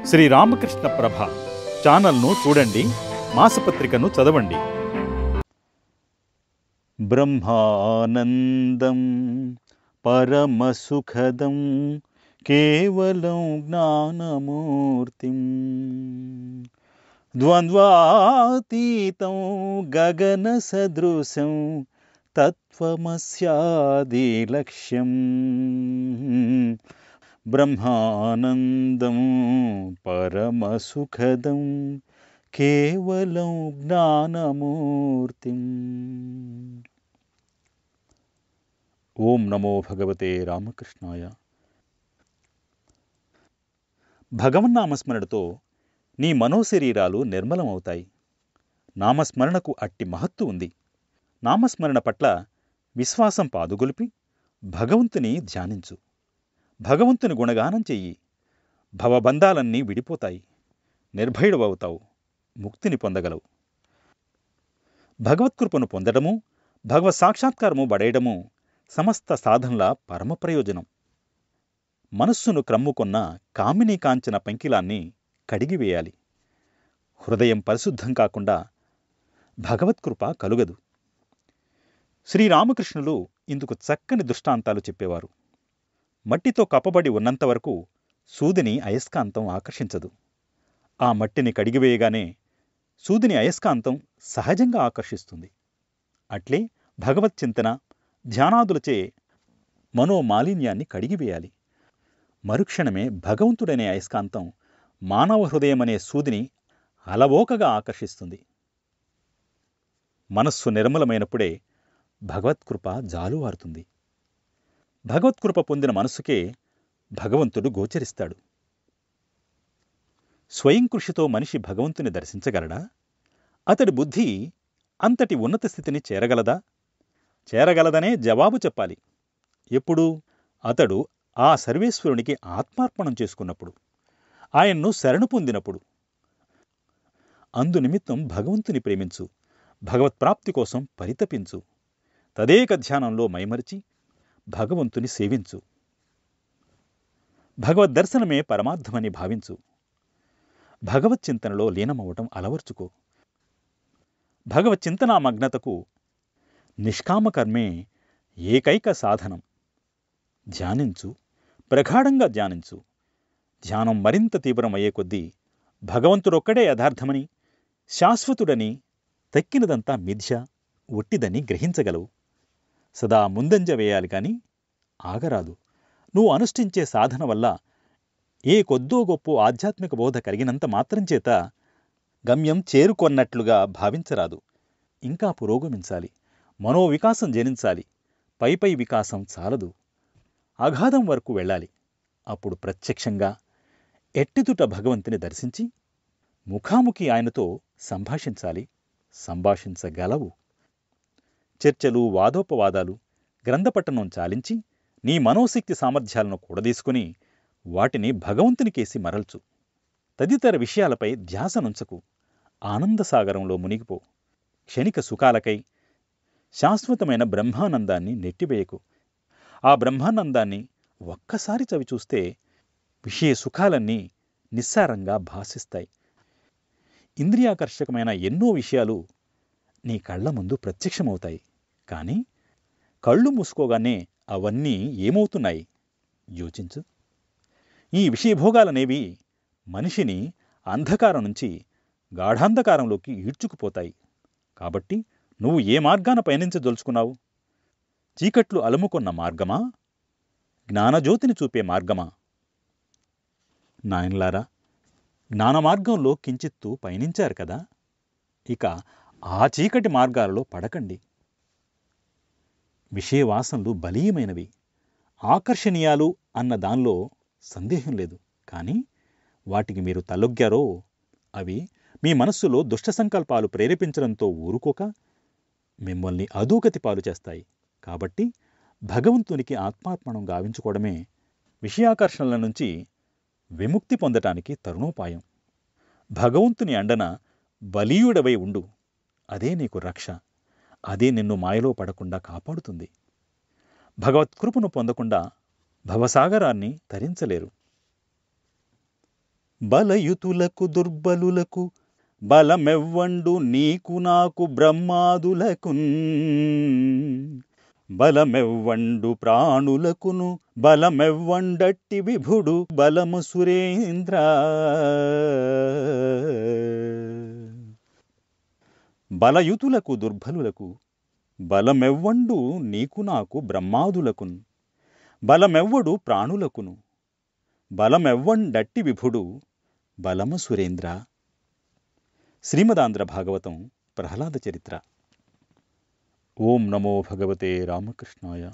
శ్రీ రామకృష్ణ ప్రభ ఛానల్ను చూడండి, మాసపత్రికను చదవండి. బ్రహ్మానందం పరమసుఖదం కేవలం జ్ఞానమూర్తిం ద్వంద్వాతీతం గగన సదృశం తత్వమస్యాది లక్ష్యం. బ్రహ్మానందం పరమసుఖదం కేవలం జ్ఞానమూర్తిం. ఓం నమో భగవతే రామకృష్ణాయ. భగవన్నామస్మరణతో నీ మనోశరీరాలు నిర్మలమవుతాయి. నామస్మరణకు అట్టి మహత్తు ఉంది. నామస్మరణ పట్ల విశ్వాసం పాదుగొలిపి భగవంతుని ధ్యానించు. భగవంతుని గుణగానం చెయ్యి. భవబంధాలన్నీ విడిపోతాయి. నిర్భయుడవవుతావు. ముక్తిని పొందగలవు. భగవత్కృపను పొందడము, భగవత్ సాక్షాత్కారము బడేయడము సమస్త సాధనల పరమ ప్రయోజనం. మనస్సును క్రమ్ముకొన్న కామినీ కాంచన పంకిలాన్ని కడిగివేయాలి. హృదయం పరిశుద్ధం కాకుండా భగవత్కృప కలుగదు. శ్రీరామకృష్ణులు ఇందుకు చక్కని దృష్టాంతాలు చెప్పేవారు. మట్టితో కప్పబడి ఉన్నంతవరకు సూదిని అయస్కాంతం ఆకర్షించదు. ఆ మట్టిని కడిగివేయగానే సూదిని అయస్కాంతం సహజంగా ఆకర్షిస్తుంది. అట్లే భగవత్ చింతన, ధ్యానాదులచే మనోమాలిన్యాన్ని కడిగివేయాలి. మరుక్షణమే భగవంతుడనే అయస్కాంతం మానవ హృదయమనే సూదిని అలవోకగా ఆకర్షిస్తుంది. మనస్సు నిర్మలమైనప్పుడే భగవత్కృప జాలువారుతుంది. భగవత్కృప పొందిన మనస్సుకే భగవంతుడు గోచరిస్తాడు. స్వయం కృషితో మనిషి భగవంతుని దర్శించగలడా? అతడి బుద్ధి అంతటి ఉన్నత స్థితిని చేరగలదా? చేరగలదనే జవాబు చెప్పాలి. ఎప్పుడు? అతడు ఆ సర్వేశ్వరునికి ఆత్మార్పణం చేసుకున్నప్పుడు, ఆయన్ను శరణు పొందినప్పుడు. అందునిమిత్తం భగవంతుని ప్రేమించు. భగవత్ప్రాప్తి కోసం పరితపించు. తదేక ధ్యానంలో మైమరిచి భగవంతుని సేవించు. భగవద్దర్శనమే పరమార్థమని భావించు. భగవచ్చింతనలో లీనమవటం అలవర్చుకో. భగవచ్చింతనామగ్నతకు నిష్కామకర్మే ఏకైక సాధనం. ధ్యానించు, ప్రగాఢంగా ధ్యానించు. ధ్యానం మరింత తీవ్రమయ్యే కొద్దీ భగవంతుడొక్కడే యథార్థమని, శాశ్వతుడని, తక్కినదంతా మిథ్య, ఒట్టిదని గ్రహించగలవు. సదా ముందంజ వేయాలి కాని ఆగరాదు. నువ్వు అనుష్ఠించే సాధన వల్ల ఏ కొద్దో గొప్ప ఆధ్యాత్మిక బోధ కలిగినంత మాత్రం చేత గమ్యం చేరుకొన్నట్లుగా భావించరాదు. ఇంకా పురోగమించాలి. మనోవికాసం జనించాలి. పైపై వికాసం చాలదు. అగాధం వరకు వెళ్ళాలి. అప్పుడు ప్రత్యక్షంగా ఎట్టిదుట భగవంతుని దర్శించి ముఖాముఖి ఆయనతో సంభాషించాలి. సంభాషించగలవు. చర్చలు, వాదోపవాదాలు, గ్రంథపట్టణం చాలించి నీ మనోశక్తి సామర్థ్యాలను కూడదీసుకుని వాటిని భగవంతునికేసి మరల్చు. తదితర విషయాలపై ధ్యాసనుంచకు. ఆనందసాగరంలో మునిగిపో. క్షణిక సుఖాలకై శాశ్వతమైన బ్రహ్మానందాన్ని నెట్టివేయకు. ఆ బ్రహ్మానందాన్ని ఒక్కసారి చవిచూస్తే విషయ సుఖాలన్నీ నిస్సారంగా భాసిస్తాయి. ఇంద్రియాకర్షకమైన ఎన్నో విషయాలు నీ కళ్ల ముందు ప్రత్యక్షమవుతాయి. కానీ కళ్ళు మూసుకోగానే అవన్నీ ఏమవుతున్నాయి యోచించు. ఈ విషయభోగాలనేవి మనిషిని అంధకారం నుంచి గాఢాంధకారంలోకి ఈడ్చుకుపోతాయి. కాబట్టి నువ్వు ఏ మార్గాన పయనించదలుచుకున్నావు? చీకట్లు అలుముకొన్న మార్గమా? జ్ఞానజ్యోతిని చూపే మార్గమా? నాయనలారా, జ్ఞానమార్గంలో కించిత్తు పయనించారు కదా, ఇక ఆ చీకటి మార్గాలలో పడకండి. విషయవాసనలు బలీయమైనవి, ఆకర్షణీయాలు అన్న దానిలో సందేహం లేదు. కానీ వాటికి మీరు తలొగ్గారో అవి మీ మనస్సులో దుష్ట సంకల్పాలు ప్రేరేపించడంతో ఊరుకోక మిమ్మల్ని అధోగతి పాలు చేస్తాయి. కాబట్టి భగవంతునికి ఆత్మార్పణం గావించుకోవడమే విషయాకర్షణల నుంచి విముక్తి పొందటానికి తరుణోపాయం. భగవంతుని అండన బలీయుడవై ఉండు. అదే నీకు రక్ష. అదే నిన్ను మాయలో పడకుండా కాపాడుతుంది. భగవత్కృపను పొందకుండా భవసాగరాన్ని తరించలేరు. బలయుతులకు దుర్బలులకు బలమెవ్వండు నీకు నాకు బ్రహ్మాదులకున్. బలమెవ్వండు ప్రాణులకును బలమెవ్వండట్టి విభుడు బలము సురేంద్ర. బలయుతులకు దుర్బలులకు బలమెవ్వండు నీకు నాకు బ్రహ్మాదులకున్. బలమెవ్వడు ప్రాణులకును బలమెవ్వండట్టి విభుడు బలము సురేంద్ర. శ్రీమదాంధ్ర భాగవతం ప్రహ్లాద చరిత్ర. ఓం నమో భగవతే రామకృష్ణాయ.